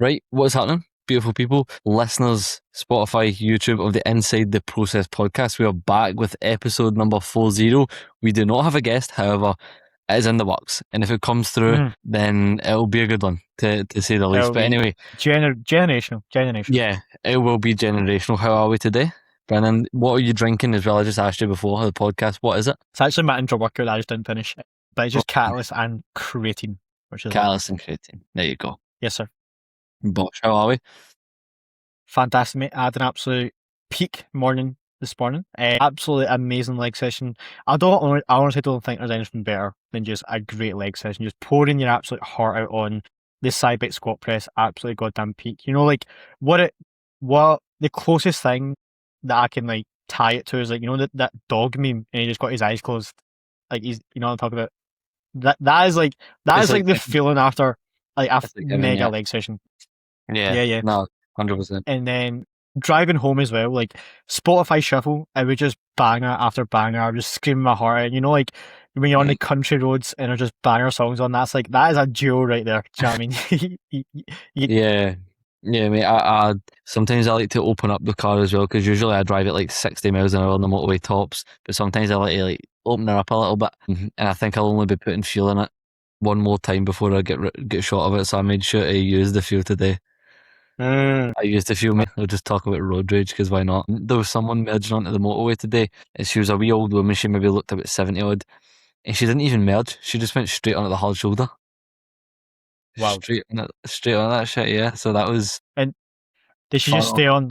Right, what's happening? Beautiful people, listeners, Spotify, YouTube of the Inside the Process podcast. We are back with episode number 40. We do not have a guest, however, it is in the works. And if it comes through, then it'll be a good one, to say the least. It'll But be anyway, generational. yeah, it will be generational. How are we today? Brandon, what are you drinking as well? I just asked you before the podcast. What is it? It's actually my intro workout that I just didn't finish, but it's just catalyst and creatine, which is Catalyst and creatine. There you go. yes, sir. Bosh, how are we? Fantastic, mate. I had an absolute peak morning this morning. Absolutely amazing leg session. I honestly don't think there's anything better than just a great leg session. Just pouring your absolute heart out on the side bite squat press. Absolutely goddamn peak. You know, like what the closest thing that I can like tie it to is like, you know, that dog meme, and he just got his eyes closed. Like he's, you know what I'm talking about. That is like the feeling after like a mega leg session. Yeah. No, 100%. And then driving home as well, like Spotify shuffle, I would just banger after banger, I was just screaming my heart out. You know, like when you're on the country roads and there's just banger songs on, that is a duo right there. Do you know what I mean? Yeah, mate. I sometimes I like to open up the car as well, because usually I drive at like 60 miles an hour on the motorway tops, but sometimes I like to like open it up a little bit, and I think I'll only be putting fuel in it one more time before I get shot of it. So I made sure to use the fuel today. I used the fuel, mate. I'll just talk about road rage, because why not? There was someone merging onto the motorway today, and she was a wee old woman. She maybe looked about 70 odd, and she didn't even merge. She just went straight onto the hard shoulder. Wow. Straight on that shit, yeah. So that was. And did she just stay on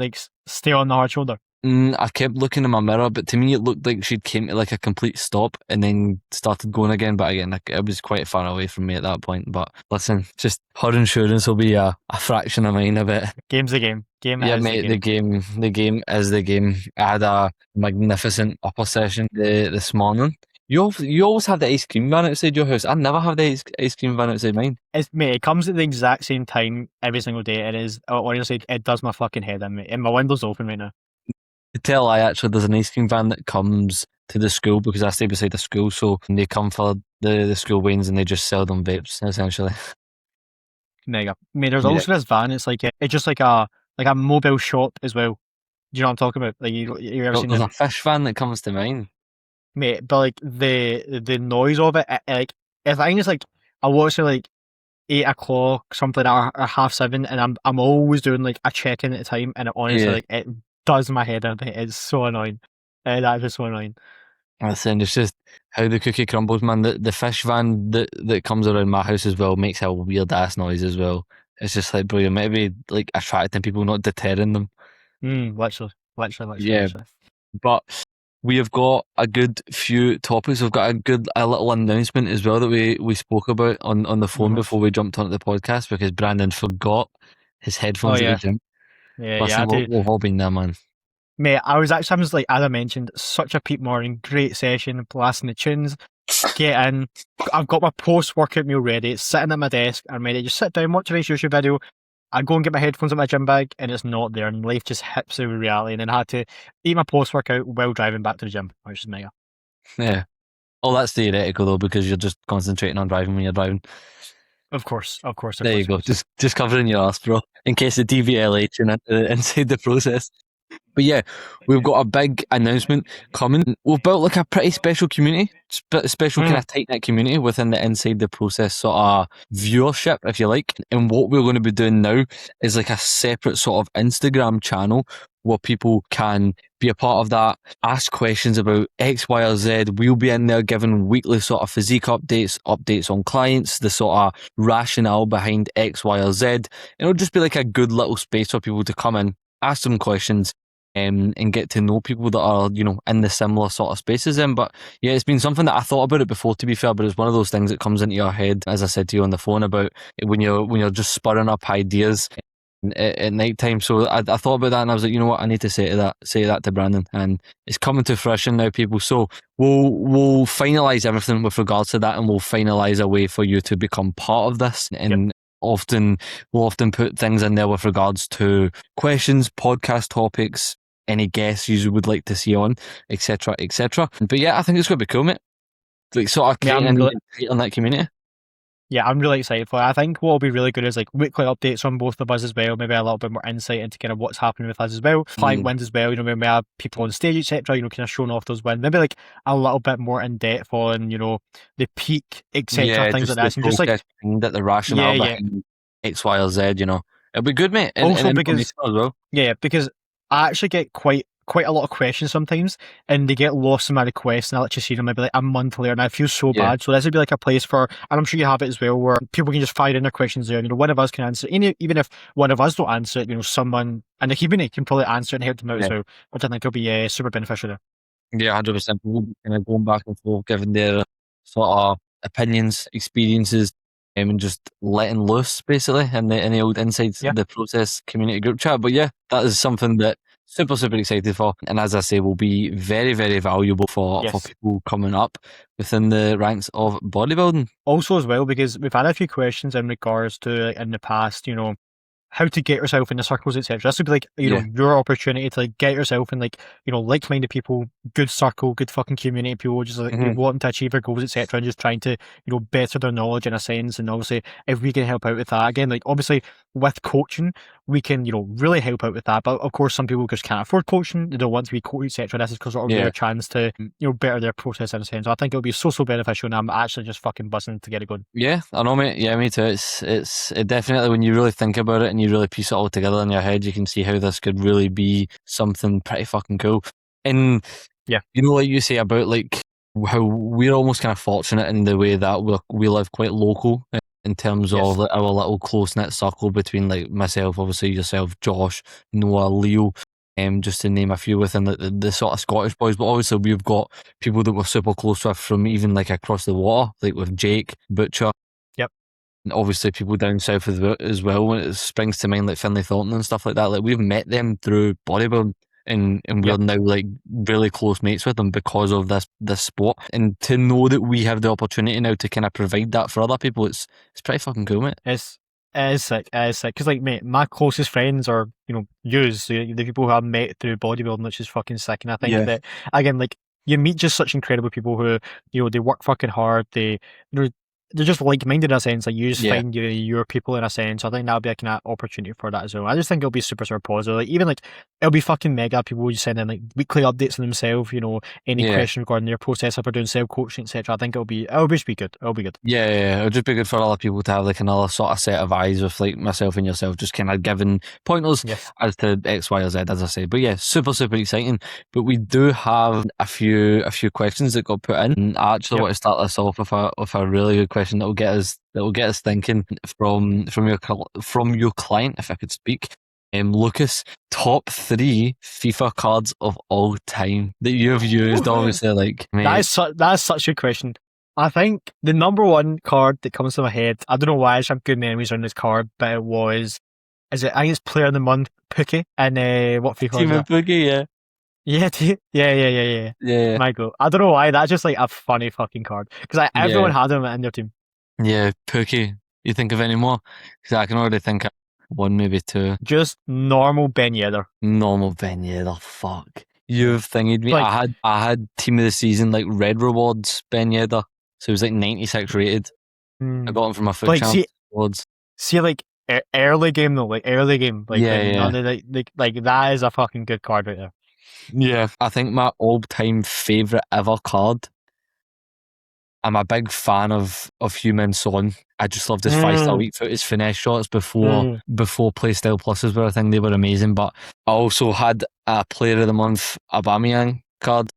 the hard shoulder? I kept looking in my mirror, but to me it looked like she'd came to like a complete stop and then started going again. But again, like, it was quite far away from me at that point. But listen, just her insurance will be a fraction of mine a bit. Game's the game. Yeah, mate, the game is the game. I had a magnificent upper session this morning. You always have the ice cream van outside your house. I never have the ice cream van outside mine. Mate, it comes at the exact same time every single day. It is, honestly, it does my fucking head in, mate. And my window's open right now. To tell I actually, there's an ice cream van that comes to the school, because I stay beside the school, so they come for the school wings and they just sell them vapes, essentially. Mega. Mate, there's also this van, it's just like a mobile shop as well. Do you know what I'm talking about? Like you ever seen There's a fish van that comes to mind. Mate, but like the noise of it, like I think it's like I watch it like 8 o'clock, something like that, or 6:30, and I'm always doing like a check-in at a time, and it honestly like it does my head in. It's so annoying. That is just so annoying. Listen, it's just how the cookie crumbles, man. The fish van that comes around my house as well makes a weird ass noise as well. It's just like, bro, you're maybe like attracting people, not deterring them. Literally. Yeah, but we have got a good few topics. We've got a little announcement as well that we spoke about on the phone before we jumped onto the podcast, because Brandon forgot his headphones at the gym. Listen, we've all been there, man. Mate, I was like, as I mentioned, such a peak morning, great session, blasting the tunes, get in. I've got my post-workout meal ready. It's sitting at my desk. I'm ready. Just sit down, watch a nice YouTube video. I go and get my headphones in my gym bag, and it's not there, and life just hits me with reality. And then I had to eat my post-workout while driving back to the gym, which is mega. Yeah. Oh, that's theoretical though, because you're just concentrating on driving when you're driving. Of course. There you go. Just covering your ass, bro. In case the DVLA tune inside the process. But yeah, we've got a big announcement coming. We've built like a pretty special community, special kind of tight-knit community within the Inside the Process sort of viewership, if you like. And what we're going to be doing now is like a separate sort of Instagram channel where people can be a part of that, ask questions about X, Y, or Z. We'll be in there giving weekly sort of physique updates on clients, the sort of rationale behind X, Y, or Z. It'll just be like a good little space for people to come in, ask some questions, and get to know people that are, you know, in the similar sort of spaces in. But yeah, it's been something that I thought about it before, to be fair, but it's one of those things that comes into your head, as I said to you on the phone, about when you're just spurring up ideas at night time. So I thought about that, and I was like, you know what, I need to say that to Brandon, and it's coming to fruition now, people. So we'll finalise everything with regards to that, and we'll finalise a way for you to become part of this. And we'll often put things in there with regards to questions, podcast topics, any guests you would like to see on, etc., etc. But yeah, I think it's going to be cool, mate. Like sort of creating on that community. Yeah, I'm really excited for it. I think what will be really good is like weekly updates on both of us as well. Maybe a little bit more insight into kind of what's happening with us as well. Client wins as well. You know, maybe we have people on stage, etc. You know, kind of showing off those wins. Maybe like a little bit more in depth on the peak, etc. Yeah, Things like just the that. And just like process behind it, the yeah, rationale yeah. behind X, Y, or Z. It'll be good, mate, and Also because informational as well. yeah, because I actually get quite a lot of questions sometimes, and they get lost in my requests, and I let you see them maybe like a month later, and I feel so Yeah, bad. So this would be like a place for, and I'm sure you have it as well, where people can just fire in their questions there. You know, one of us can answer, even if one of us don't answer it, you know, someone in the community can probably answer it and help them out as yeah. well, which I think will be super beneficial there. Yeah, 100%. People will be kind of going back and forth, giving their sort of opinions, experiences, and just letting loose, basically, in the old inside Yeah. the process community group chat. But yeah, that is something that super, super excited for. And as I say, will be very, very valuable for Yes. people coming up within the ranks of bodybuilding. Also as well, because we've had a few questions in regards to like, in the past, you know, how to get yourself in the circles, etc. This would be like, you know, Yeah. your opportunity to like get yourself in like, you know, like-minded people, good circle, good fucking community people, just like Hmm. wanting to achieve their goals, etc. And just trying to, you know, better their knowledge in a sense. And obviously, if we can help out with that, again, like obviously with coaching, we can, you know, really help out with that. But of course, some people just can't afford coaching. They don't want to be coached, etc. This is because of Yeah. their chance to, you know, better their process in a sense. So I think it'll be so beneficial, and I'm actually just fucking buzzing to get it going. Yeah, I know, mate. Yeah, me too. It definitely, when you really think about it and you really piece it all together in your head, you can see how this could really be something pretty fucking cool. And Yeah. like you say about like how we're almost kind of fortunate in the way that we live quite local in terms of Yes. like our little close knit circle between like myself, obviously yourself, Josh, Noah, Leo, just to name a few within the sort of Scottish boys. But obviously we've got people that we're super close with from even like across the water, like with Jake, Butcher, Yep. and obviously people down south as well. When it springs to mind like Finlay Thornton and stuff like that, like we've met them through bodybuilding. And we're Yep. now like really close mates with them because of this sport. And to know that we have the opportunity now to kind of provide that for other people, it's pretty fucking cool, mate. It is sick. It is sick. Because, like, mate, my closest friends are, you know, yous, the people who I've met through bodybuilding, which is fucking sick. And I think Yeah, that, again, like, you meet just such incredible people who, you know, they work fucking hard. They're, they're just like-minded in a sense. Like, you just yeah. find your people in a sense. I think that'll be like an opportunity for that as well. I just think it'll be super positive. Like, even like, it'll be fucking mega. People will just send in like weekly updates on themselves, you know, any Yeah. question regarding their process, if they're doing self-coaching, etc. I think it'll just be good. It'll be good. Yeah, it'd just be good for other people to have like another sort of set of eyes with like myself and yourself, just kind of giving pointers Yes. as to X, Y, or Z, as I say. But yeah, super, super exciting. But we do have a few questions that got put in. And I actually Yep. want to start this off with a really good question that will get us thinking from your client, if I could speak. Lucas, top 3 FIFA cards of all time that you have used. Obviously, like, mate, That is such a question. I think the number one card that comes to my head, I don't know why I just have good memories on this card, but I think it's Player of the Month Pukki, and what FIFA is Team of that? Boogie, yeah. Yeah, yeah. Yeah, Michael. I don't know why, that's just like a funny fucking card. Because like, everyone yeah, had him in their team. yeah. Pookie. You think of any more? Because I can already think of one, maybe two. Just normal Ben Yedder. Normal Ben Yedder. Fuck. Yeah. You've thingied me. Like, I had team of the season like red rewards Ben Yedder. So he was like 96 rated. I mm, got him from my foot like champ rewards. see like early game though, like early game, like Yeah, when yeah, none of like that is a fucking good card right there. yeah. I think my all-time favorite ever card. I'm a big fan of Human Son. I just loved his 5-star Mm, weak foot, his finesse shots before mm. Playstyle Pluses were a thing. They were amazing. But I also had a Player of the Month Aubameyang card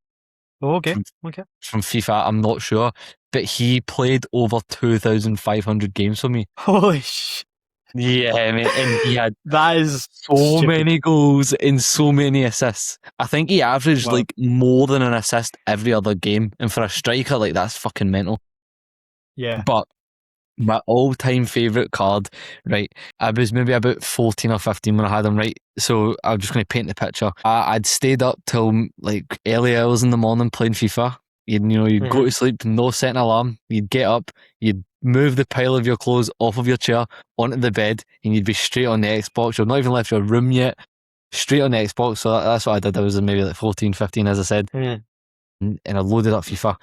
Oh, okay, from, okay. from FIFA. I'm not sure, but he played over 2,500 games for me. Holy sh! Yeah, mate, and he had That is so stupid. many goals and so many assists. I think he averaged Wow. like more than an assist every other game, and for a striker, like that's fucking mental. Yeah. But my all-time favourite card, right? I was maybe about 14 or 15 when I had him, right? So I'm just going to paint the picture. I'd stayed up till like early hours in the morning playing FIFA. You'd go Hmm. to sleep, no setting alarm. You'd get up, you'd move the pile of your clothes off of your chair onto the bed, and you'd be straight on the Xbox. You've not even left your room yet. Straight on the Xbox. So that's what I did. I was maybe like 14, 15, as I said, Hmm. and I loaded up FIFA.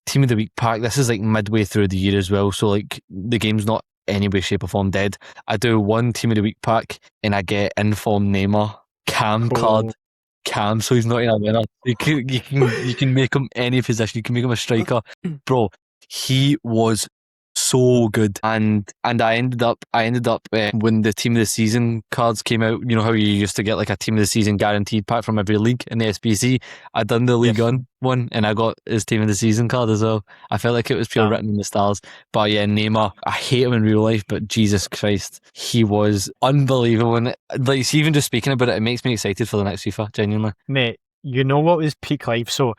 team of the week pack. This is like midway through the year as well, so like the game's not any way, shape, or form dead. I do one team of the week pack, and I get inform Neymar cam card. Cam, so he's not in a winner. You can make him any position. You can make him a striker, bro. He was so good, and I ended up when the team of the season cards came out. You know how you used to get like a team of the season guaranteed pack from every league in the SBC. I done the League one, and I got his team of the season card as well. I felt like it was pure written in the stars. But yeah, Neymar, I hate him in real life, but Jesus Christ, he was unbelievable. And like, even just speaking about it, it makes me excited for the next FIFA. Genuinely, mate. You know what was peak life? So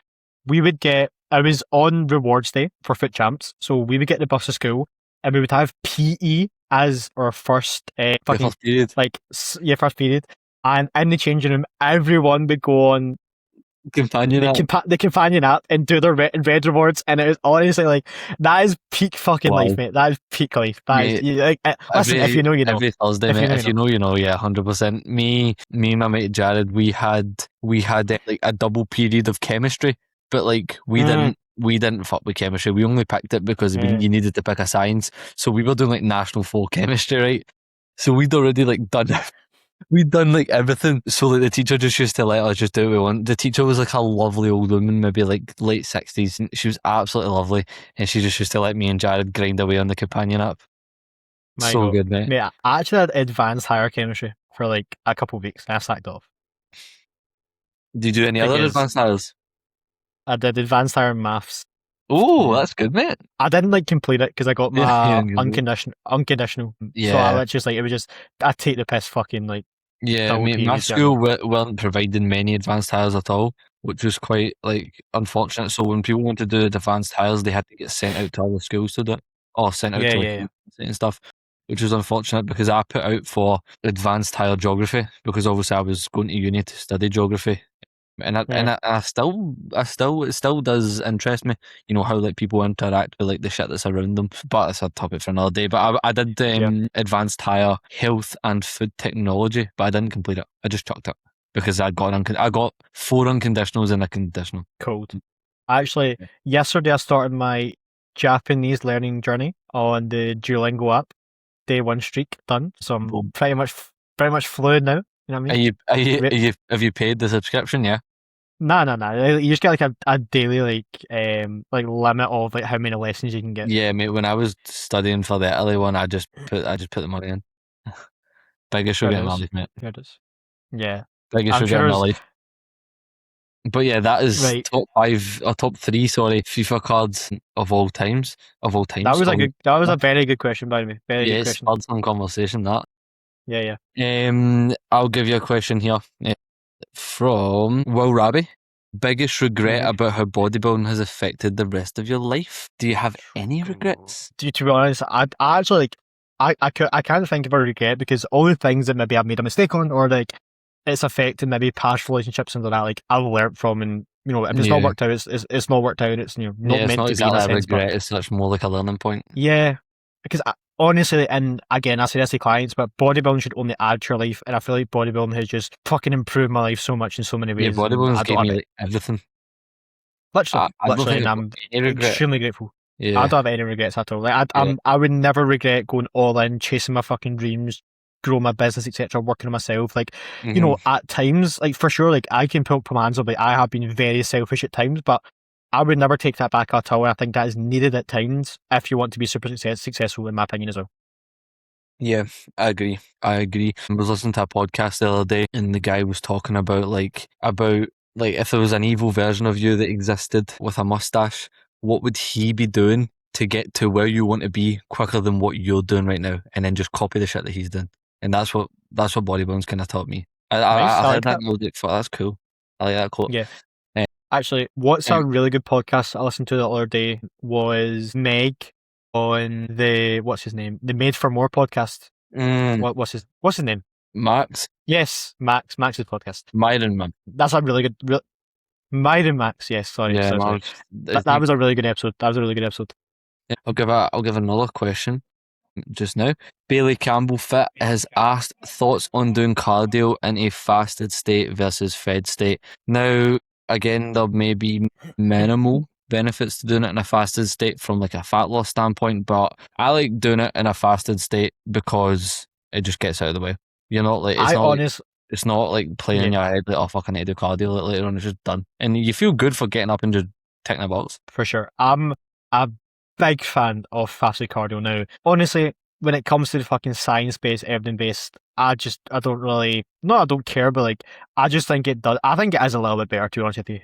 we would get. I was on rewards day for Foot Champs, so we would get the bus to school, and we would have PE as our first first period. First period. And in the changing room, everyone would go on the companion app and do their red rewards, and it was honestly like, that is peak fucking life, mate. That is peak life. Listen, if you know, you know. Every Thursday, mate. If you know, you know. Yeah, 100%. Me and my mate Jared, we had like a double period of chemistry, but like we didn't fuck with chemistry. We only picked it because you needed to pick a science. So we were doing like National 4 chemistry, right? So we'd already like done we'd done like everything. So like the teacher just used to let us just do what we want. The teacher was like a lovely old woman, maybe like late 60s. And she was absolutely lovely, and she just used to let me and Jared grind away on the companion app. Good, mate. Mate, I actually had advanced higher chemistry for like a couple of weeks, and I sacked off. Did you do any other advanced hires? I did advanced higher maths. Oh, that's good, mate. I didn't like complete it because I got my unconditional. Yeah. So I just like, it was just, I take the piss fucking like. Yeah, I mean, my school weren't providing many advanced hires at all, which was quite like unfortunate. So when people wanted to do advanced hires, they had to get sent out to other schools to do it, or sent out to and stuff, which was unfortunate because I put out for advanced higher geography because obviously I was going to uni to study geography. And it still does interest me, you know, how like people interact with like the shit that's around them. But it's a topic for another day. But I did advanced higher health and food technology, but I didn't complete it. I just chucked it because I got 4 unconditionals and a conditional. Cold. Actually, yesterday I started my Japanese learning journey on the Duolingo app. Day 1 streak done, so I'm pretty much fluid now. You know what I mean? Have you paid the subscription? Yeah. No. You just get like a daily like limit of like how many lessons you can get. Yeah, mate. When I was studying for the Italy one, I just put the money in. Biggest regret in my life, mate. Yeah. Biggest regret in my life. But yeah, that is top 5 or top 3, sorry, FIFA cards of all times. That was a very good question by me. Very good question. It's some conversation that. Yeah. I'll give you a question here from Will Rabbi. Biggest regret about how bodybuilding has affected the rest of your life? Do you have any regrets? To be honest, I actually like I can't think of a regret because all the things that maybe I've made a mistake on or like it's affected maybe past relationships and that like I've learned from, and you know if it's not worked out, it's not worked out. It's not meant to be exactly in a sense, regret. It's much more like a learning point. Yeah, because honestly, and again, I say this to clients, but bodybuilding should only add to your life, and I feel like bodybuilding has just fucking improved my life so much in so many ways. Yeah, bodybuilding's gave me like everything. Literally, and I'm extremely grateful. Yeah. I don't have any regrets at all. Like I would never regret going all in, chasing my fucking dreams, grow my business, etc., working on myself. Like, you know, at times, like for sure, like I can put my hands up, like I have been very selfish at times, but I would never take that back at all. I think that is needed at times if you want to be super successful, in my opinion, as well. Yeah, I agree. I was listening to a podcast the other day, and the guy was talking about if there was an evil version of you that existed with a mustache, what would he be doing to get to where you want to be quicker than what you're doing right now, and then just copy the shit that he's doing. And that's what bodybuilding's kind of taught me. I heard that and I was like, that's cool. I like that quote. Yeah. Actually, what's a really good podcast I listened to the other day was Meg on the the Made for More podcast. What's his name? Max. Yes, Max's podcast. Myron. That's a really good. Myron Max. Yes, sorry. Yeah, sorry. That was a really good episode. Yeah, I'll give another question just now. Bailey Campbell Fit has asked thoughts on doing cardio in a fasted state versus fed state. Now, again, there may be minimal benefits to doing it in a fasted state from like a fat loss standpoint, but I like doing it in a fasted state because it just gets out of the way. You're not like it's not like playing in your head like, oh fuck, I need to do cardio later on. It's just done, and you feel good for getting up and just ticking a box. For sure. I'm a big fan of fasted cardio now. Honestly, when it comes to the fucking science-based, evidence-based, I don't really, no, I don't care, but like, I just think it does. I think it is a little bit better, to be honest with you.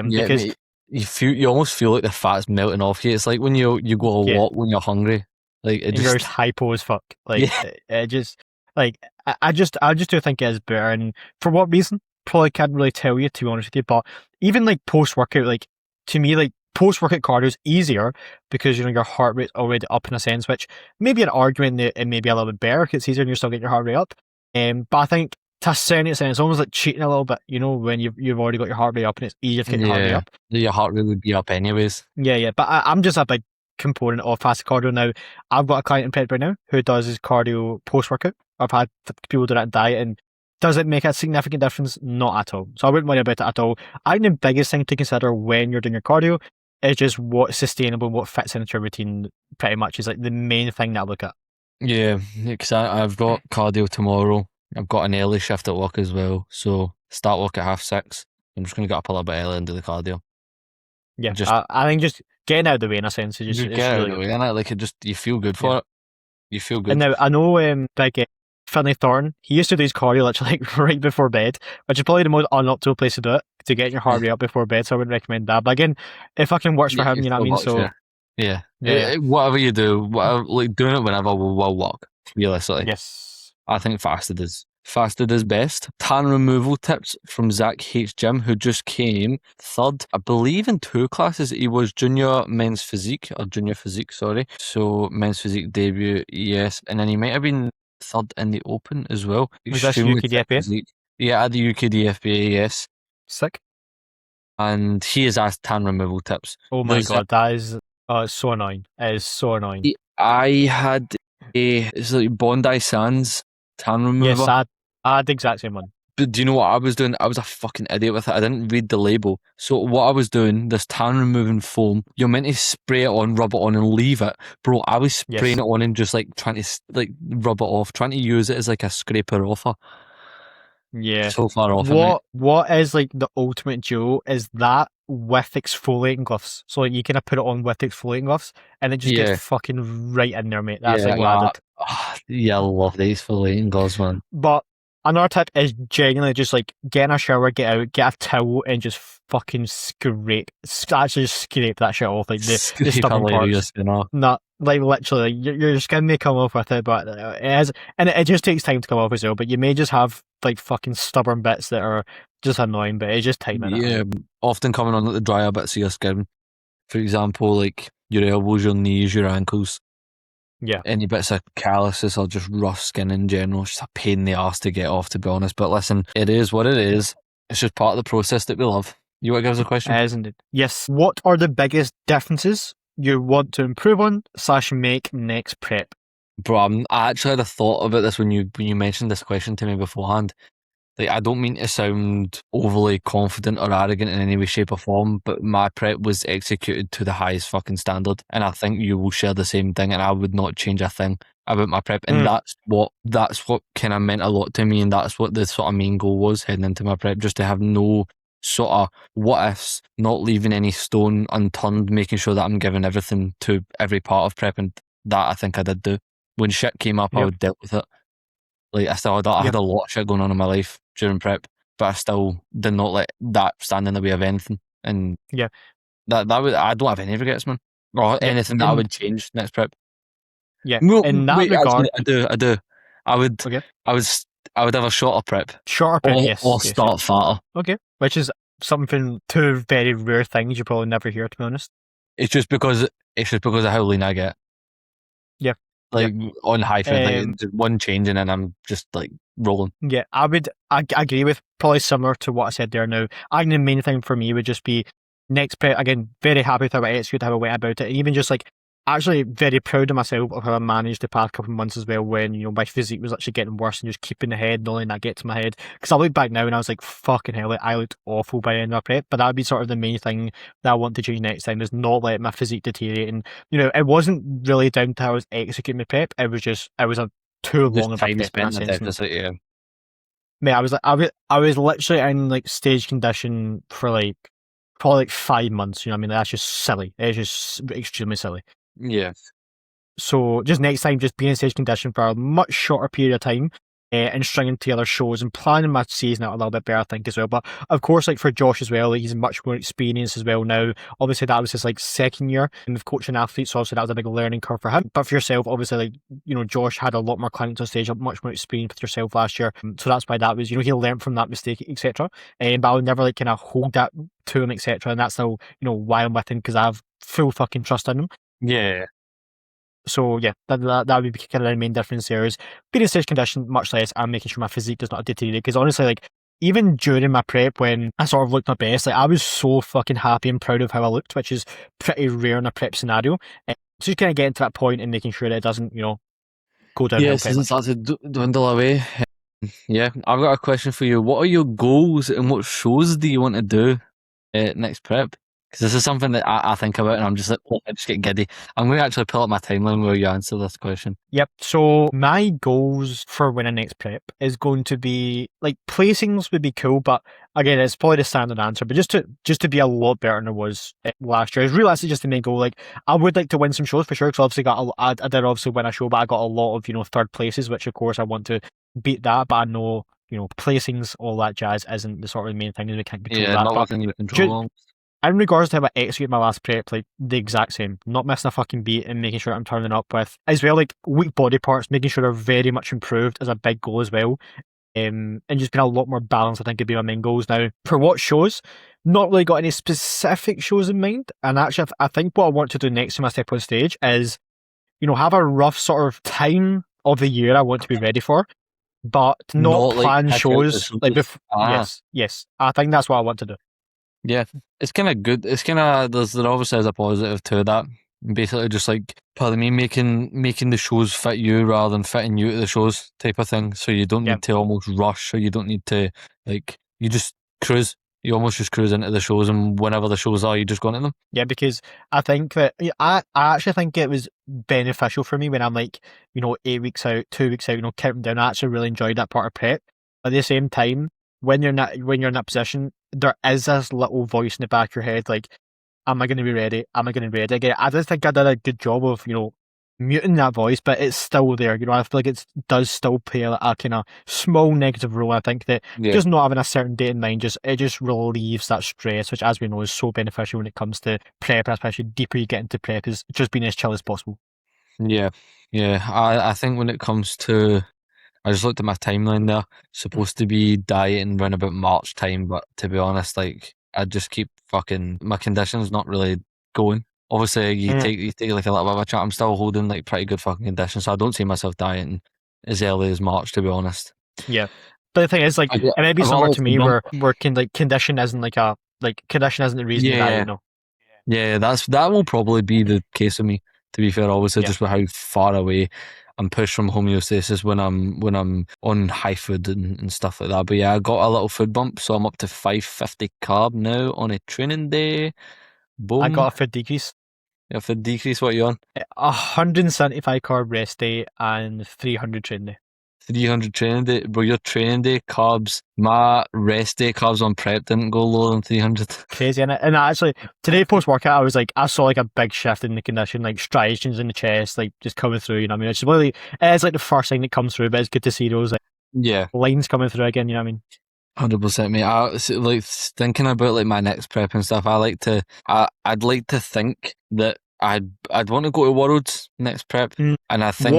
Because mate, you almost feel like the fat's melting off you. It's like when you go a walk when you're hungry, like it you're just hypo as fuck. Like it just like I just do think it is better. And for what reason? Probably can't really tell you, to be honest with you. But even like post workout, like to me, like post workout cardio is easier because your heart rate's already up in a sense, which maybe an argument that it may be a little bit better because it's easier and you're still getting your heart rate up. But I think to a certain extent, it's almost like cheating a little bit, when you've already got your heart rate up and it's easier to get your heart rate up. Your heart rate would be up anyways. Yeah. But I'm just a big component of fasted cardio now. I've got a client in prep right now who does his cardio post workout. I've had people do that diet, and does it make a significant difference? Not at all. So I wouldn't worry about it at all. I think the biggest thing to consider when you're doing your cardio is just what's sustainable, what fits into your routine. Pretty much is like the main thing that I look at. Yeah, because I've got cardio tomorrow. I've got an early shift at work as well, so start work at 6:30. I'm just going to get up a little bit early and do the cardio. Yeah, I think just getting out of the way in a sense. Just get out of the way, innit? Like you feel good for it. You feel good. And now I know big Finlay Thornton, he used to do his cardio literally like right before bed, which is probably the most unoptimal place to do it, to get your heart rate up before bed, so I wouldn't recommend that. But again, it fucking works for him, you know what I mean? So yeah. Whatever you do, like doing it whenever will work, realistically. Yes. I think fasted is best. Tan removal tips from Zach H. Jim, who just came third, I believe, in 2 classes. He was junior physique, sorry. So men's physique debut, yes. And then he might have been third in the open as well. Was this UKDFBA? Yeah, at the UKDFBA, yes. Sick. And he has asked tan removal tips. Oh my god, that is it's so annoying. It is so annoying. I had it's like Bondi Sands tan remover. Yes, I had the exact same one. But do you know what I was doing? I was a fucking idiot with it. I didn't read the label. So what I was doing, this tan removing foam, you're meant to spray it on, rub it on and leave it. Bro, I was spraying it on and just like trying to like rub it off, trying to use it as like a scraper offer. Yeah. So far off. What is like the ultimate duo is that with exfoliating gloves. So like you kind of put it on with exfoliating gloves and it just gets fucking right in there, mate. That's like what I did. Yeah, I love the exfoliating gloves, man. But another tip is genuinely just like get in a shower, get out, get a towel and just fucking scrape that shit off. Like the stubborn parts. Not like literally, your skin may come off with it, but it is, and it just takes time to come off as well. But you may just have like fucking stubborn bits that are just annoying, but it's just time in it. Yeah, often coming on like the drier bits of your skin. For example, like your elbows, your knees, your ankles. Yeah. Any bits of calluses or just rough skin in general. It's just a pain in the arse to get off, to be honest. But listen, it is what it is. It's just part of the process that we love. You want to give us a question? Isn't it? Yes. What are the biggest differences you want to improve on / make next prep? Bro, I actually had a thought about this when you mentioned this question to me beforehand. Like, I don't mean to sound overly confident or arrogant in any way, shape or form, but my prep was executed to the highest fucking standard. And I think you will share the same thing, and I would not change a thing about my prep. And that's what kind of meant a lot to me, and that's what the sort of main goal was heading into my prep, just to have no sort of what ifs, not leaving any stone unturned, making sure that I'm giving everything to every part of prep, and that I think I did do. When shit came up, I would deal with it. Like, I had a lot of shit going on in my life during prep, but I still did not let that stand in the way of anything. And that would, I don't have any regrets, man, or anything that I would change next prep. Yeah, in that regard, actually, I do. I would have a shorter prep. Shorter prep, or start fatter. Okay, which is something, 2 very rare things you probably never hear, to be honest. It's just because of how lean I get. Yeah. Like on high food, like one change and then I'm just like rolling. Yeah, I agree with probably similar to what I said there now. I think the main thing for me would just be next prep, again, very happy with how I executed, how I went about it. Even just like actually very proud of myself of how I managed the past couple of months as well when, my physique was actually getting worse and just keeping the head, not letting that get to my head. Because I look back now and I was like, fucking hell, like, I looked awful by the end of my prep. But that would be sort of the main thing that I want to change next time, is not let my physique deteriorate. And, it wasn't really down to how I was executing my prep. It was a too Just long of a time prep in spent that in the sense. deficit, yeah. Mate, I was literally in like stage condition for like probably like 5 months. You know what I mean? That's just silly. It's just extremely silly. Yeah. So just next time, just be in stage condition for a much shorter period of time, and stringing together shows and planning my season out a little bit better, I think, as well. But of course, like for Josh as well, like, he's much more experienced as well now. Obviously, that was his like second year of coaching athletes, so obviously that was a big learning curve for him. But for yourself, obviously, like, Josh had a lot more clients on stage, much more experience with yourself last year. So that's why that was, he learned from that mistake, etc. But I would never like kind of hold that to him, etc. And that's now, why I'm with him, because I have full fucking trust in him. Yeah. So yeah, that would be kind of the main difference there, is being in stage condition much less and making sure my physique does not deteriorate. Because honestly, like, even during my prep when I sort of looked my best, like, I was so fucking happy and proud of how I looked, which is pretty rare in a prep scenario. So just kind of getting to that point and making sure that it doesn't, go downhill. Yeah, since it started to dwindle away. Yeah, I've got a question for you. What are your goals and what shows do you want to do next prep? Because this is something that I think about and I'm just like, I just get giddy. I'm going to actually pull up my timeline where you answer this question. Yep. So my goals for winning next prep is going to be, like, placings would be cool, but again, it's probably the standard answer. But just to be a lot better than I was last year. It's realistically just the main goal. Like, I would like to win some shows for sure, because obviously I did obviously win a show, but I got a lot of third places, which of course I want to beat that. But I know, placings, all that jazz isn't the sort of main thing, and we can't control that. Not But within your control. in regards to how I execute my last prep, like, the exact same. Not missing a fucking beat and making sure I'm turning up with, as well, like, weak body parts, making sure they're very much improved is a big goal as well. And just being a lot more balanced, I think, would be my main goals. Now, for what shows, not really got any specific shows in mind. And actually, I think what I want to do next time I step on stage is, have a rough sort of time of the year I want to be ready for, but not plan shows. Like, yes. I think that's what I want to do. Yeah, it's kind of good. It's kind of there obviously is a positive to that. Basically, just like, pardon me, making the shows fit you rather than fitting you to the shows type of thing. So you don't need to almost rush, or you don't need to, like, you just cruise. You almost just cruise into the shows, and whenever the shows are, you just go into them. Yeah, because I think that I actually think it was beneficial for me when I'm like, 8 weeks out, 2 weeks out, counting down. I actually really enjoyed that part of prep. At the same time, when you're in that position, there is this little voice in the back of your head, like, am I going to be ready? Am I going to be ready? Again, I just think I did a good job of, muting that voice, but it's still there. I feel like it does still play a kind of small negative role. I think that just not having a certain date in mind, it just relieves that stress, which, as we know, is so beneficial when it comes to prep, especially deeper you get into prep, is just being as chill as possible. Yeah. I think when it comes to, I just looked at my timeline there. Supposed to be dieting around about March time, but to be honest, like, I just keep fucking, my condition's not really going. Obviously, you take like a little bit of a chat. I'm still holding like pretty good fucking condition, so I don't see myself dieting as early as March, to be honest. Yeah, but the thing is, like, it may be similar to me where condition isn't condition isn't the reason to diet. Yeah, that will probably be the case with me. To be fair, obviously, just with how far away I'm pushed from homeostasis when I'm on high food and stuff like that. But yeah, I got a little food bump, so I'm up to 550 carb now on a training day. Boom. I got a food decrease. Yeah, food decrease. What are you on? 175 carb rest day and 300 training day. 300 training day, bro. Your training day carbs, my rest day carbs on prep didn't go lower than 300. Crazy, innit? And actually, today post workout, I saw like a big shift in the condition, like striations in the chest, like just coming through. You know what I mean? It's really, it's like the first thing that comes through, but it's good to see those lines coming through again. You know what I mean? 100%, mate. I like thinking about like my next prep and stuff. I'd like to think that I'd want to go to Worlds next prep, and I think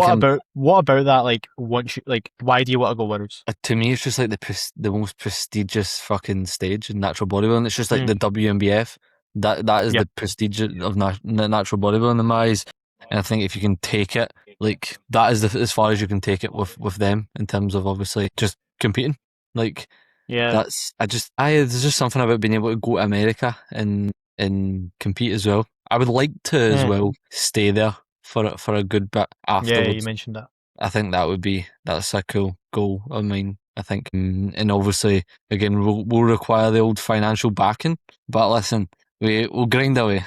what about that? Like, once why do you want to go Worlds? To me, it's just like the most prestigious fucking stage in natural bodybuilding. It's just like the WNBF. That is the prestige of natural bodybuilding in my eyes. And I think if you can take it, like, that is as far as you can take it with them in terms of obviously just competing. Like, there's just something about being able to go to America and compete as well. I would like to as Yeah. well stay there for a good bit Yeah, afterwards. you mentioned that. I think that's a cool goal of mine. I think, and obviously, again, we'll require the old financial backing. But listen, we'll grind away.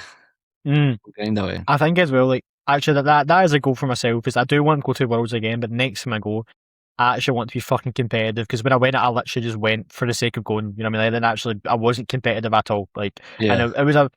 Mm. We'll grind away. I think as well, like, actually, that is a goal for myself, because I do want to go to Worlds again, but next time I go, I actually want to be fucking competitive, because when I went, I literally just went for the sake of going. You know what I mean? I didn't actually, I wasn't competitive at all. Like, and Yeah,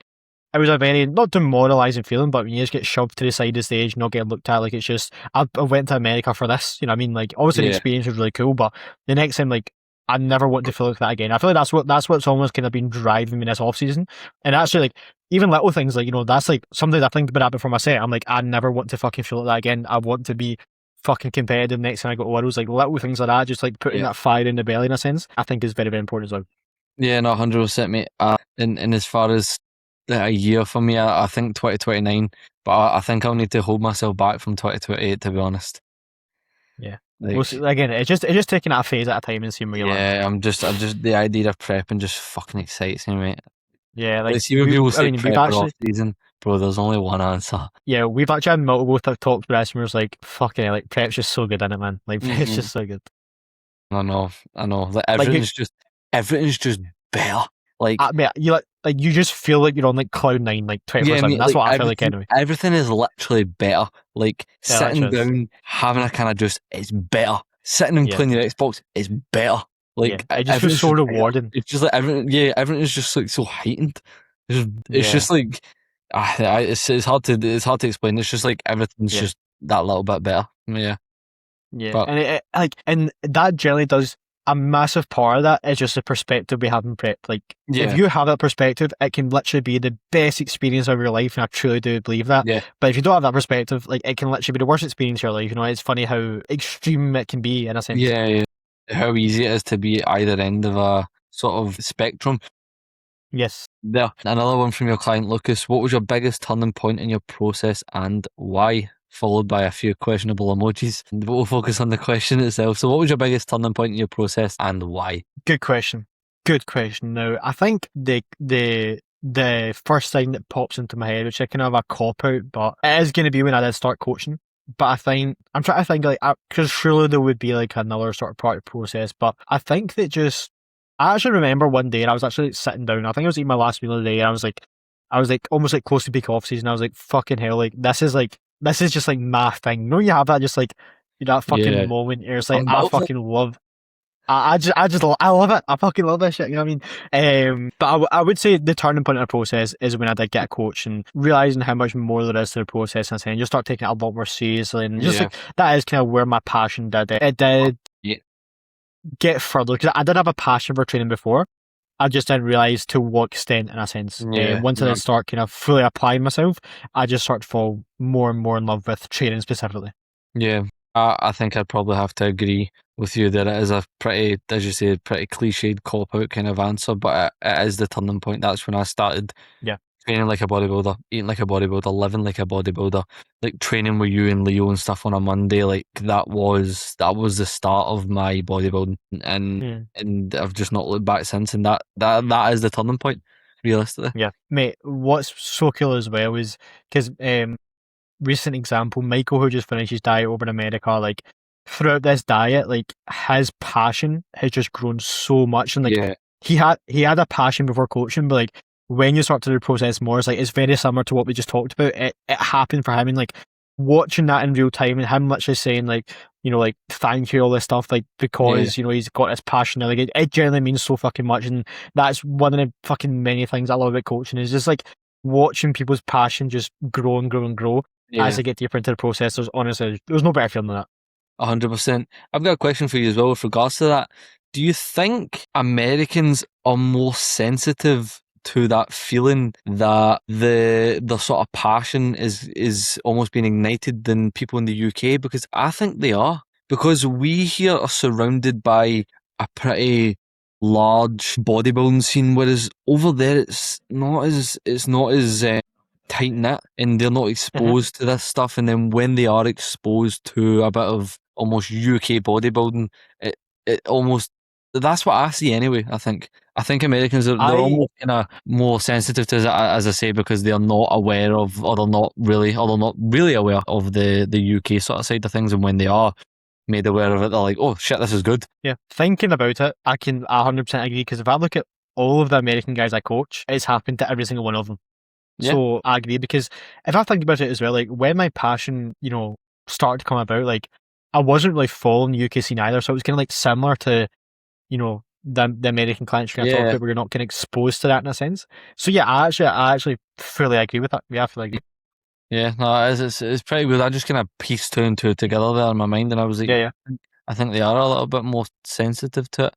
it was a very, not demoralising feeling, but when you just get shoved to the side of the stage, not getting looked at, like, it's just, I went to America for this, you know what I mean? Like, obviously the yeah, experience was really cool, but the next time, like, I never want to feel like that again. I feel like that's what's almost kind of been driving me this off season. And actually, like, even little things, like, you know, that's like something that I think about that before my set. I'm like, I never want to fucking feel like that again. I want to be fucking competitive next time I go to Worlds. Like, little things like that, just like putting yeah. that fire in the belly in a sense, I think is very, very important as well. Yeah, no, 100%, mate. And as far as a year for me, I think 2029, but I think I'll need to hold myself back from 2028, to be honest. Yeah. We'll see. Like, Again, it's just taking it a phase at a time and seeing where you land. yeah, I'm just the idea of prepping just fucking excites me, mate. Yeah, Like, like see when people say we've prep or off actually, season, bro, there's only one answer. yeah, we've actually had multiple talks with us, and we're like, fucking hell, like, prep's just so good in it, man. Like, prep's Hmm. just so good. I know. Like, Like, everything's just better. Like, I mean, you like you just feel like you're on like cloud nine, like yeah, 24/7. mate, That's like what I feel like anyway. everything is literally better. Like, Yeah, that sitting is. down, having a kind of juice, it's better. Sitting and Yeah, playing your Xbox is better. yeah. Like, It just feels everything's so just better. rewarding. It's just like everything is just like so heightened. It's Yeah, just like, it's hard to explain. It's just like everything's yeah. just that little bit better. Yeah, Yeah, but and and that generally does a massive part of that is just the perspective we have in prep. Like, if yeah, you have that perspective, it can literally be the best experience of your life, and I truly do believe that. yeah, But if you don't have that perspective, like, it can literally be the worst experience of your life. You know, it's funny how extreme it can be in a sense. yeah. How easy it is to be at either end of a sort of spectrum. Yes. There. Another one from your client, Lucas. What was your biggest turning point in your process and why? Followed by a few questionable emojis. And we'll focus on the question itself. So, what was your biggest turning point in your process and why? Good question. Good question. Now, I think the first thing that pops into my head, which I kind of have a cop out, but it is going to be when I did start coaching. But I'm trying to think, like, because surely there would be like another sort of part of the process. But I think that I actually remember one day, and I was actually sitting down. I think I was eating my last meal of the day, and I was like almost like close to peak off season. I was like, fucking hell, like, this is just like my thing. You know, you have that just like, you know, that fucking Yeah. moment. You're just like, I'm I about to- fucking love. I love it. I fucking love this shit. You know what I mean? But I would say the turning point in the process is when I did get a coach and realizing how much more there is to the process, and saying just start taking it a lot more seriously, and just Yeah. like that is kind of where my passion did it. It did Yeah. get further, because I did have a passion for training before. I just didn't realize to what extent, in a sense. Yeah. Once I did start kind of fully applying myself, I just started to fall more and more in love with training specifically. Yeah. I think I'd probably have to agree with you that it is a pretty, as you say, pretty cliched cop out kind of answer, but it is the turning point. That's when I started Yeah. training like a bodybuilder, eating like a bodybuilder, living like a bodybuilder, like training with you and Leo and stuff on a Monday. Like, that was the start of my bodybuilding, and I've just not looked back since. And that is the turning point, realistically. Yeah, mate. What's so cool as well is because recent example, Michael, who just finished his diet over in America, like, throughout this diet, like, his passion has just grown so much, and like, Yeah, he had a passion before coaching, but like, when you start to do the process more, it's very similar to what we just talked about. It happened for him, and like, watching that in real time, and him literally saying, like, you know, like, thank you, all this stuff, like, because, you know, he's got his passion now. Like, it generally means so fucking much, and that's one of the fucking many things I love about coaching, is just like watching people's passion just grow and grow and grow as yeah. they get deeper into the process. There's no better feeling than that. 100%. I've got a question for you as well with regards to that. Do you think Americans are more sensitive to that feeling that the sort of passion is almost being ignited than people in the UK? Because I think they are. Because we here are surrounded by a pretty large bodybuilding scene, whereas over there it's not as tight knit, and they're not exposed to this stuff. And then when they are exposed to a bit of almost UK bodybuilding, it almost, that's what I see anyway. I think I think Americans are they're almost kind of more sensitive to it, as I say, because they're not aware of, or they're not really aware of the UK sort of side of things, and when they are made aware of it, they're like, oh shit, this is good. Yeah, thinking about it, I can 100% agree, because if I look at all of the American guys I coach, it's happened to every single one of them. Yeah. So I agree, because if I think about it as well, like when my passion, started to come about, like I wasn't really following the UK scene either, so it was kind of like similar to, the American clients you're going to talk about, where you're not kind of exposed to that in a sense. So yeah, I actually fully agree with that. Yeah, I fully agree. Yeah, no, it's pretty good. I just kind of pieced two and two together there in my mind, and I was like, Yeah. I think they are a little bit more sensitive to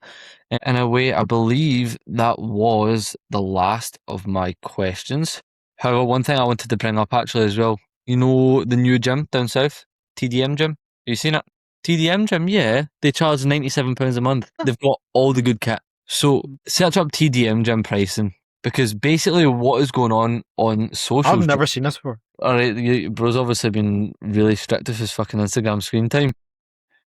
it. In a way, I believe that was the last of my questions. However, one thing I wanted to bring up actually as well, you know the new gym down south, TDM gym? Have you seen it? TDM gym, yeah. They charge £97 a month. They've got all the good kit. So search up TDM gym pricing, because basically what is going on social. I've never seen this before. Alright, bro's obviously been really strict with his fucking Instagram screen time.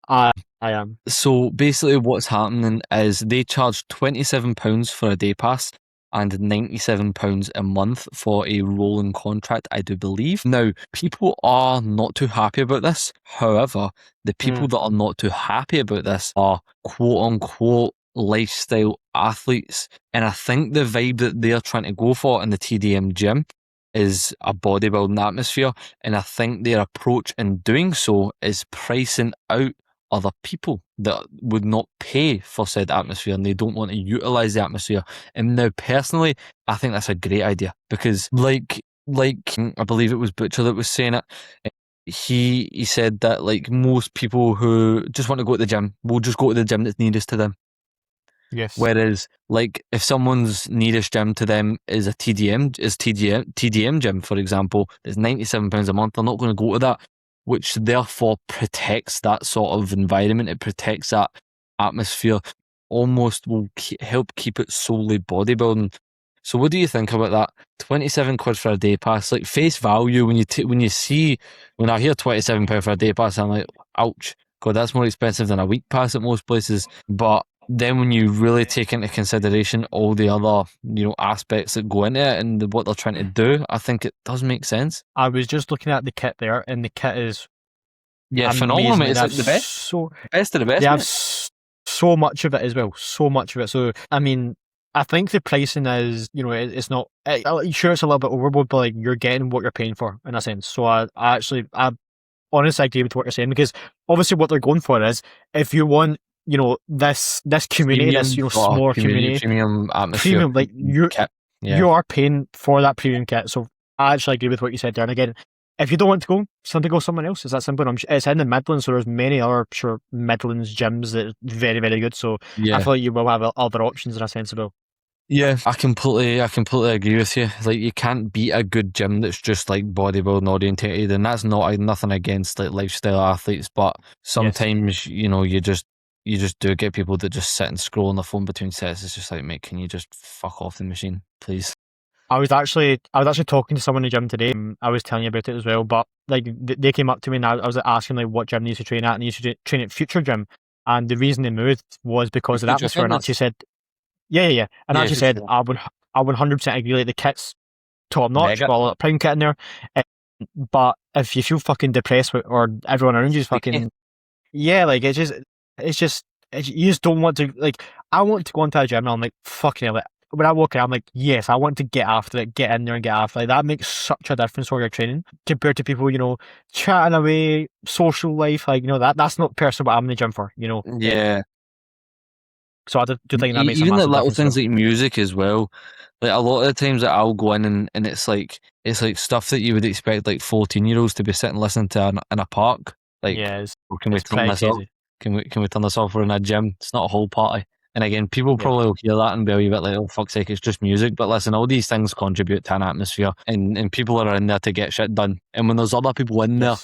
I am. So basically what's happening is they charge £27 for a day pass and £97 a month for a rolling contract, I do believe. Now, people are not too happy about this. However, the people that are not too happy about this are quote unquote lifestyle athletes. And I think the vibe that they're trying to go for in the TDM gym is a bodybuilding atmosphere. And I think their approach in doing so is pricing out other people that would not pay for said atmosphere, and they don't want to utilize the atmosphere. And now, personally, I think that's a great idea, because like I believe it was Butcher that was saying it. He said that like most people who just want to go to the gym will just go to the gym that's nearest to them. Yes. Whereas, like, if someone's nearest gym to them is TDM gym, for example, that's £97 a month, they're not going to go to that, which therefore protects that sort of environment. It protects that atmosphere. Almost will help keep it solely bodybuilding. So, what do you think about that? 27 quid for a day pass, like face value. When I hear £27 for a day pass, I'm like, ouch, God, that's more expensive than a week pass at most places. But then when you really take into consideration all the other, aspects that go into it and what they're trying to do, I think it does make sense. I was just looking at the kit there, and the kit is phenomenal, mate. It's like the best. Best of the best. They have so much of it as well. So much of it. So, I mean, I think the pricing is, it's not, sure, it's a little bit overboard, but like you're getting what you're paying for in a sense. So I honestly agree with what you're saying, because obviously what they're going for is, if you want, this community, premium, this small community, premium atmosphere, premium, like you are paying for that premium kit. So I actually agree with what you said there. And again, if you don't want to go, simply go somewhere else. It's that simple. It's in the Midlands, so there's many other Midlands gyms that are very, very good. So I feel like you will have other options in a sense as well. Yeah, I completely agree with you. Like, you can't beat a good gym that's just like bodybuilding orientated, and that's nothing against like lifestyle athletes, but sometimes you just do get people that just sit and scroll on their phone between sets. It's just like, mate, can you just fuck off the machine, please? I was actually talking to someone in the gym today. I was telling you about it as well, but like they came up to me and I was asking like what gym they used to train at, and they used to train at Future Gym, and the reason they moved was because of the atmosphere. And actually said, and actually said, I would 100% agree. Like, the kit's top notch, got a lot of prime kit in there, but if you feel fucking depressed or everyone around you is fucking like you just don't want to. Like, I want to go into a gym and I'm like, fucking hell, like, when I walk in, I'm like, yes, I want to get after it, get in there and get after it. Like, that makes such a difference while you're training compared to people, chatting away, social life. Like, that's not personally what I'm in the gym for, Yeah. So I do think that makes even a massive the little difference. things like music as well. Like, a lot of the times that I'll go in and it's like stuff that you would expect like 14-year-olds to be sitting listening to in a park. Like, can we turn this off? Can we turn this off? We're in a gym. It's not a whole party. And again, people probably will hear that and be a wee bit like, oh, fuck's sake, it's just music. But listen, all these things contribute to an atmosphere, and people are in there to get shit done. And when there's other people in there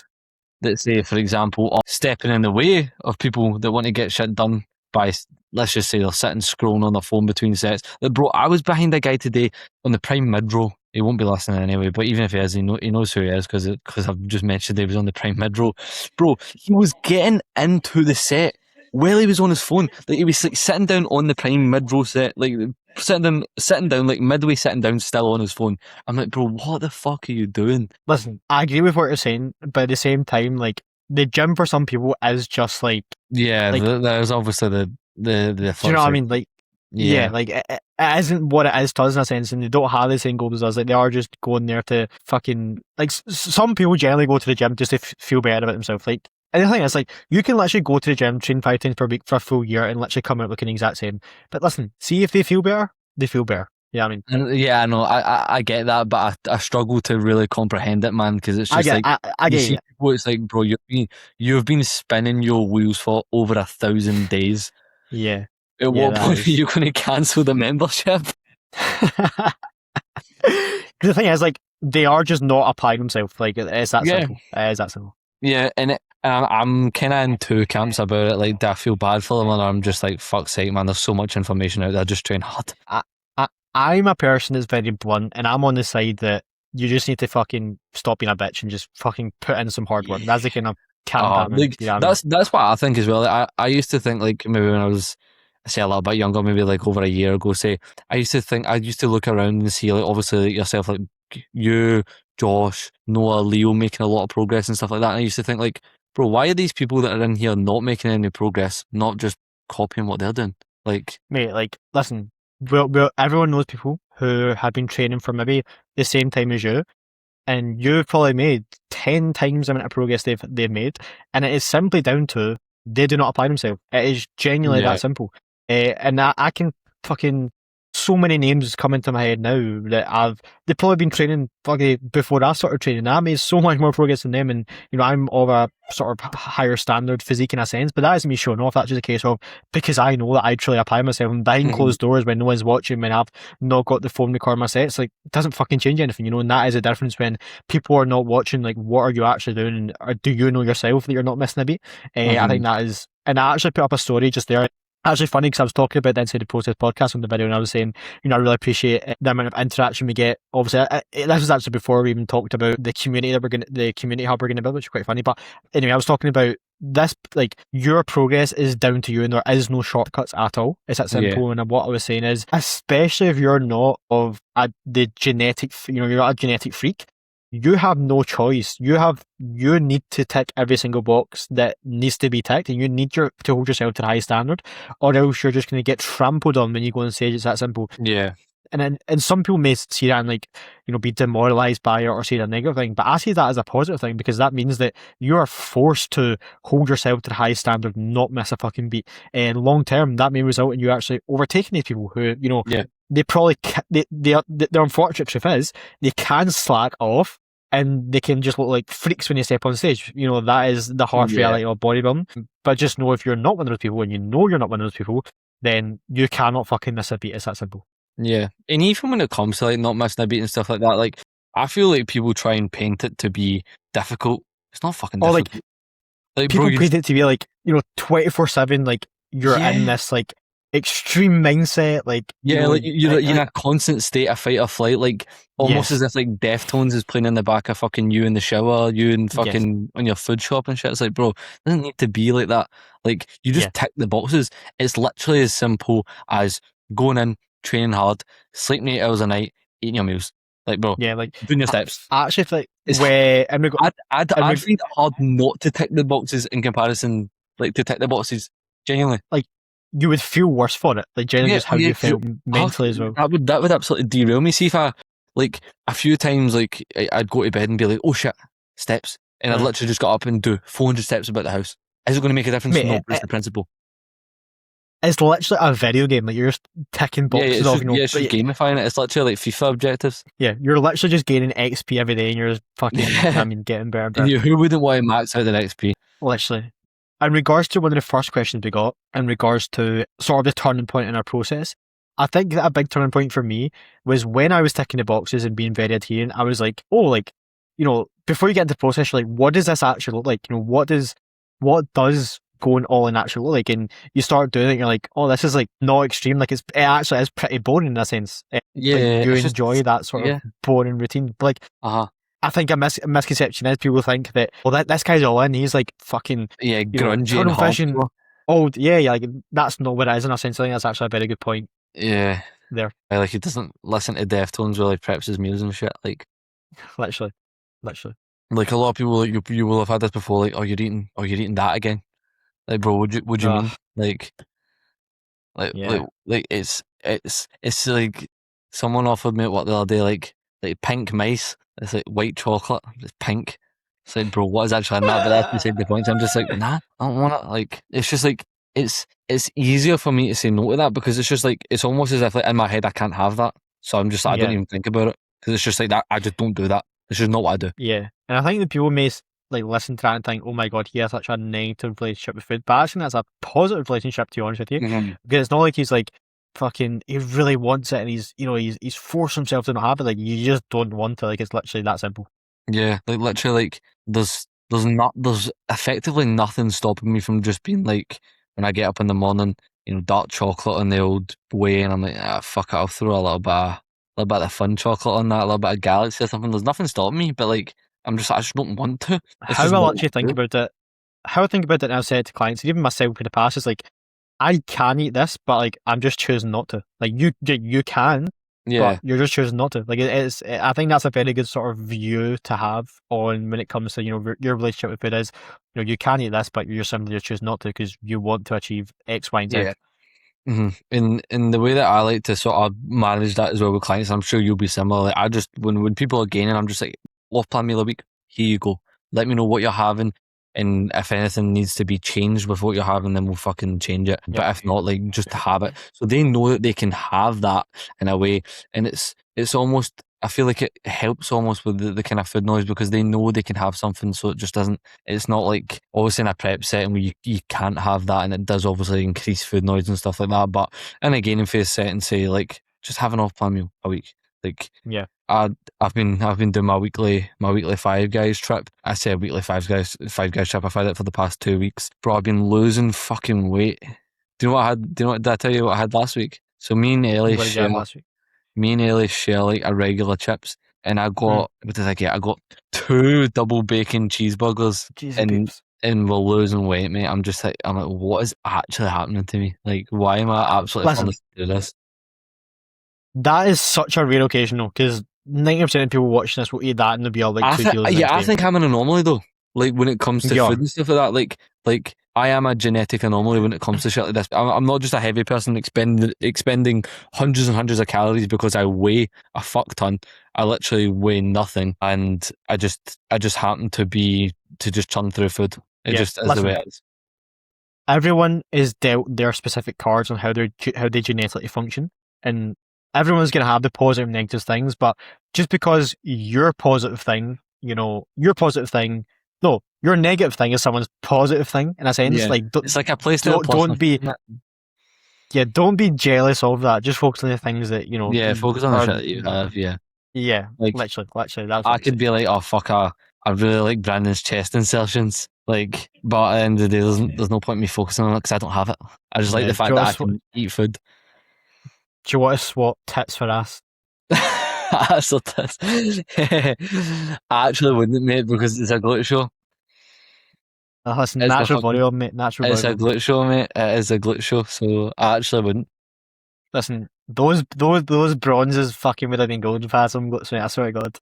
that say, for example, stepping in the way of people that want to get shit done by, let's just say, they're sitting scrolling on their phone between sets. Like, bro, I was behind a guy today on the prime mid row. He won't be listening anyway, but even if he is, he knows who he is, because I've just mentioned he was on the prime mid row. Bro, he was getting into the set while he was on his phone. Like, he was like sitting down on the prime mid row set, like sitting down, like midway sitting down, still on his phone. I'm like, bro, what the fuck are you doing? Listen, I agree with what you're saying, but at the same time, like the gym for some people is just like, Yeah, like, there's obviously the do you flip know what I side. mean? Like, Yeah. like it isn't what it is to us in a sense, and they don't have the same goals as us. Like, they are just going there to fucking like. Some people generally go to the gym just to feel better about themselves. Like, and the thing is, like, you can literally go to the gym, train 5 times per week for a full year, and literally come out looking the exact same. But listen, see if they feel better, they feel better. Yeah, I mean, And yeah, I know, I get that, but I struggle to really comprehend it, man, because it's just like I you get see it. people, it's like, bro, you've been spinning your wheels for over 1,000 days. Yeah. At Yeah, what that point is. are you going to cancel the membership? The thing is, like, they are just not applying themselves. Like, it's that Yeah. simple. It is that simple. Yeah, and I'm kind of in two camps about it. Like, do I feel bad for them, or I'm just like, fuck's sake, man, there's so much information out there, just train hard. I'm a person that's very blunt, and I'm on the side that you just need to fucking stop being a bitch and just fucking put in some hard work. That's the kind of camp I'm in. Like, You know what I mean? that's what I think as well. Like, I used to think, like, maybe when I was, say, a little bit younger, maybe like over a year ago, say, I used to look around and see, like, obviously, like yourself, like you, Josh, Noah, Leo making a lot of progress and stuff like that. And I used to think, like, bro, why are these people that are in here not making any progress, not just copying what they're doing? Like, Mate, like, listen, everyone knows people who have been training for maybe the same time as you, and you've probably made 10 times the amount of progress they've made, and it is simply down to they do not apply themselves. It is genuinely yeah, that simple. And I can fucking so many names come into my head now that they've probably been training fucking before I started training. I made so much more progress than them, and you know, I'm of a sort of higher standard physique in a sense, but that isn't me showing off. That's just a case of because I know that I truly apply myself, and behind closed doors when no one's watching, when I've not got the phone recording my sets, like, it doesn't fucking change anything, you know. And that is a difference when people are not watching. Like, what are you actually doing, and or do you know yourself that you're not missing a beat? I think that is, and I actually put up a story just there. Actually funny because I was talking about the Inside the Process podcast on the video, and I was saying, you know, I really appreciate the amount of interaction we get. Obviously, this was actually before we even talked about the community the community hub we're going to build, which is quite funny. But anyway, I was talking about this, like, your progress is down to you, and there is no shortcuts at all. It's that simple. And what I was saying is, especially if you're not of the genetic, you know, you're not a genetic freak. You have no choice. You need to tick every single box that needs to be ticked, and you need to hold yourself to the high standard, or else you're just going to get trampled on when you go on stage. It's that simple. yeah. And some people may see that and, like, you know, be demoralized by it or see it a negative thing, but I see that as a positive thing, because that means that you are forced to hold yourself to the high standard, not miss a fucking beat. And long term, that may result in you actually overtaking these people who, you know, they probably the unfortunate truth is they can slack off, and they can just look like freaks when they step on stage. You know, that is the harsh reality of bodybuilding. But just know, if you're not one of those people, and you know you're not one of those people, then you cannot fucking miss a beat. It's that simple. Yeah, and even when it comes to, like, not missing a beat and stuff like that, like, I feel like people try and paint it to be difficult. It's not fucking difficult. Like people paint it to be like, you know, 24/7. Like, you're in this, like, extreme mindset. Like, yeah, you know, like you're in a constant state of fight or flight, like almost as if, like, Deftones is playing in the back of fucking you in the shower, you and fucking on your food shop and shit. It's like, bro, it doesn't need to be like that. Like, you just tick the boxes. It's literally as simple as going in, training hard, sleeping 8 hours a night, eating your meals. Like, bro, like, doing your steps. Actually, like, where I'd find it hard not to tick the boxes in comparison, like, to tick the boxes genuinely. Like, you would feel worse for it. Like, generally, just how you felt mentally as well. That would absolutely derail me. See if I, like, a few times, like, I'd go to bed and be like, oh shit, steps, and I'd literally just got up and do 400 steps about the house. Is it going to make a difference? No, it's the principle. It's literally a video game. Like, you're just ticking boxes off. It's just gamifying it. It's literally like FIFA objectives. Yeah, you're literally just gaining XP every day, and you're just fucking, I mean, getting better and better. Who wouldn't want to max out the XP? Literally. In regards to one of the first questions we got, in regards to sort of the turning point in our process, I think that a big turning point for me was when I was ticking the boxes and being very adherent. I was like, oh, like, you know, before you get into the process, you're like, what does this actually look like? You know, what does going all in actually look like? And you start doing it, you're like, oh, this is, like, not extreme. Like, it actually is pretty boring in a sense. Yeah, like, you enjoy that sort of boring routine. But, like, I think a misconception is people think that, well, this guy's all in. He's like fucking grungy tunnel and vision. Oh yeah, like, that's not what it is in a sense. I think that's actually a very good point. Yeah. there. Like he doesn't listen to Deftones while he preps his meals and shit. Literally. Like a lot of people, like you will have had this before. Like, you're eating that again. Like, bro, what do you Ugh, mean? yeah. Like it's like someone offered me what the other day, like pink mice. It's like white chocolate. It's pink. It's like, bro, what is actually in that? But that's beside the point. So I'm just like, nah, I don't want it. Like, it's just like it's easier for me to say no to that because it's just like it's almost as if like in my head I can't have that. So I'm just I don't Yeah. even think about it because it's just like that. I just don't do that. It's just not what I do. Yeah. And I think the people may like listen to that and think, oh my god, he has such a negative relationship with food. But actually that's a positive relationship, to be honest with you. Mhm. Because it's not like he's like fucking he really wants it and he's forced himself to not have it. Like you just don't want to. Like it's literally that simple. Yeah, like literally, like there's effectively nothing stopping me from just being like when I get up in the morning, dark chocolate in the old way, and I'm like, fuck it, I'll throw a little bit of fun chocolate on that, a little bit of Galaxy or something. There's nothing stopping me, but like I just don't want to. It's How just I not actually what I think do. about it how I think about it and I've said to clients, and even myself in the past, is like I can eat this, but like I'm just choosing not to. Like you can, but Yeah, you're just choosing not to. Like I think that's a very good sort of view to have on when it comes to your relationship with food is, you can eat this, but you're simply just choosing not to because you want to achieve X, Y, and Z. yeah. In the way that I like to sort of manage that as well with clients, I'm sure you'll be similar. Like I just when people are gaining, I'm just like, off plan meal a week. Here you go. Let me know what you're having, and if anything needs to be changed with what you're having, then we'll fucking change it. Yep. But if not, like just to have it, so they know that they can have that in a way, and it's almost. I feel like it helps almost with the kind of food noise because they know they can have something, so it just doesn't. It's not like obviously in a prep setting where you can't have that, and it does obviously increase food noise and stuff like that. But in a gaining phase setting, say like just have an off plan meal a week. Like Yeah. I've been doing my weekly Five Guys trip. I say a weekly Five Guys trip. I've had it for the past 2 weeks. Bro, I've been losing fucking weight. Do you know what I had? Do you know what did I tell you what I had last week? So What did you have last week? Me and Ellie share like a regular chips, and I Mm. got what did I get? I got two double bacon cheeseburgers, Cheesy and peeps. we're losing weight, mate. I'm like, what is actually happening to me? Like, why am I absolutely Listen, furnished to do this? that is such a rare occasion though, because 90% of people watching this will eat that and they'll be all like 2 kilos the next I day. think I'm an anomaly though. Like when it comes to Yeah. food and stuff like that, like I am a genetic anomaly when it comes to shit like this. I'm not just a heavy person expending hundreds and hundreds of calories because I weigh a fuck ton. I literally weigh nothing, and I just happen to just churn through food. It Yeah. just is the way Listen, it is. everyone is dealt their specific cards on how they genetically function, and everyone's going to have the positive and negative things. But just because your positive thing, your positive thing, no, your negative thing is someone's positive thing in a sense. Yeah, Like it's like a PlayStation don't Plus. don't be yeah, don't be jealous of that. Just focus on the things that Yeah, focus on the are shit that you have. Yeah, yeah, like literally that's I what they could say. be like, oh fuck, I really like Brandon's chest insertions. Like, but at the end of the day, there's no point in me focusing on it because I don't have it. I just like Yeah, the fact that I can eat food. do you want to swap tits for ass? So that's, I actually wouldn't, mate, because it's a glitch show. That's It's a natural fucking, bodybuilding, mate. Natural it's a bodybuilding. glitch show, mate. It is a glitch show, so I actually wouldn't. Listen, those bronzes fucking would have been golden if I had some. I swear to God.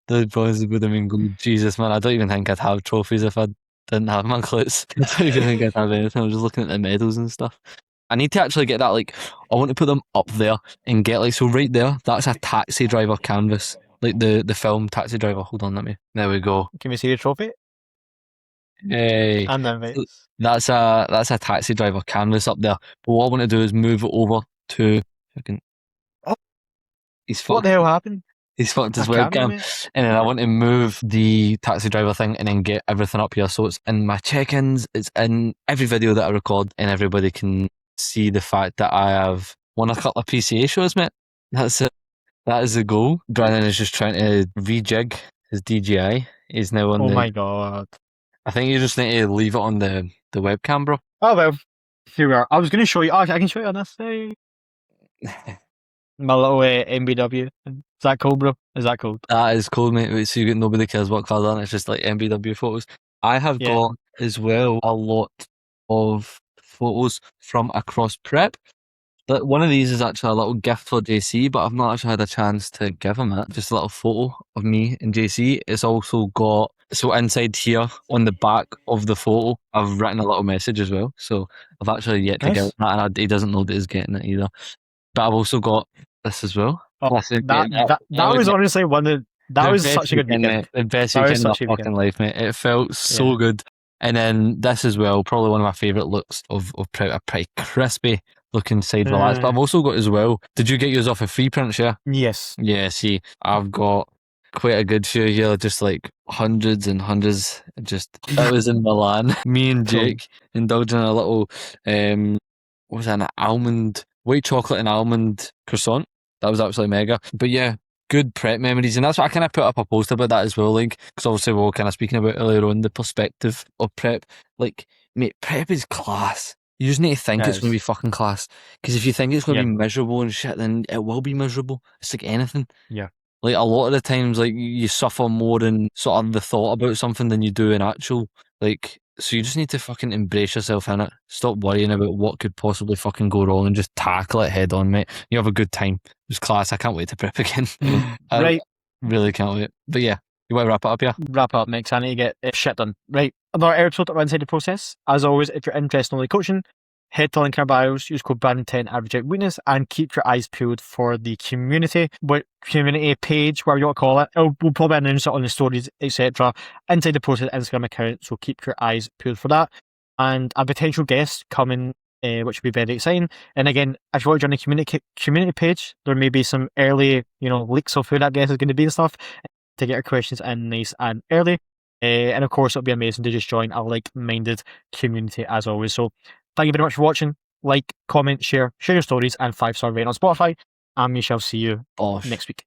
The bronze would have been good. Jesus, man, I don't even think I'd have trophies if I didn't have my glutes. I don't even think I'd have anything. I'm just looking at the medals and stuff. I need to actually get that, like, I want to put them up there and get, like, so right there, that's a taxi driver canvas. Like the film Taxi Driver. Hold on, there we go. Can we see the trophy? Hey. And then So mates. that's a taxi driver canvas up there. But what I want to do is move it over to fucking Oh, he's what fucked the hell happened? he's fucked his A camera, webcam. mate. And then I want to move the taxi driver thing and then get everything up here. So it's in my check-ins, it's in every video that I record, and everybody can see the fact that I have won a couple of PCA shows, mate. That's it. That is the goal. Brandon is just trying to rejig his DJI. He's now on Oh the my God. I think you just need to leave it on the webcam, bro. Oh well. Here we are. I was going to show you. Oh, I can show you on this. Hey. My little MBW. Is that cool, bro? Is that cool? That is cool, mate. Wait, so you get nobody cares what colour on it. It's just like MBW photos. I have Yeah. got as well a lot of photos from across prep. One of these is actually a little gift for JC, but I've not actually had a chance to give him it. Just a little photo of me and JC. It's also got, so inside here on the back of the photo, I've written a little message as well. So I've actually yet to Nice. give him that, and he doesn't know that he's getting it either. But I've also got this as well. Oh, Listen, that was honestly that was such a good weekend, weekend. mate. The best That was weekend of such a my fucking weekend. life, mate. It felt so Yeah. good. And then this as well, probably one of my favourite looks of a pretty crispy looking side relaxed. But I've also got as well, did you get yours off of Free Prints, yeah? Yes. Yeah, see, I've got quite a good few here, just like hundreds and hundreds. That was in Milan. Me and Cool. Jake indulging in a little, what was that, an almond, white chocolate and almond croissant. That was absolutely mega. But yeah, good prep memories. And that's what I kind of put up a post about that as well, like, because obviously we were kind of speaking about earlier on the perspective of prep. Like, mate, prep is class. You just need to think it's going to be fucking class. Because if you think it's going to be miserable and shit, then it will be miserable. It's like anything. Yeah. Like, a lot of the times, like, you suffer more in sort of the thought about something than you do in actual. Like, so you just need to fucking embrace yourself in it. Stop worrying about what could possibly fucking go wrong and just tackle it head on, mate. You have a good time. It was class. I can't wait to prep again. Right. Really can't wait. But yeah, you want to wrap it up, yeah? Wrap up, Mix. I need to get shit done. Right. Another episode of Inside the Process. As always, if you're interested in only coaching, head to link in our bios, use code Brandon10, average out weakness, and keep your eyes peeled for the community page, whatever you want to call it. We'll probably announce it on the stories, etc. Inside the Process Instagram account, so keep your eyes peeled for that. And a potential guest coming, which would be very exciting. And again, if you want to join the community page, there may be some early, leaks of who that guest is going to be and stuff to get our questions in nice and early. And of course, it'll be amazing to just join a like-minded community as always. So thank you very much for watching. Like, comment, share your stories, and 5-star rating on Spotify. And we shall see you next week.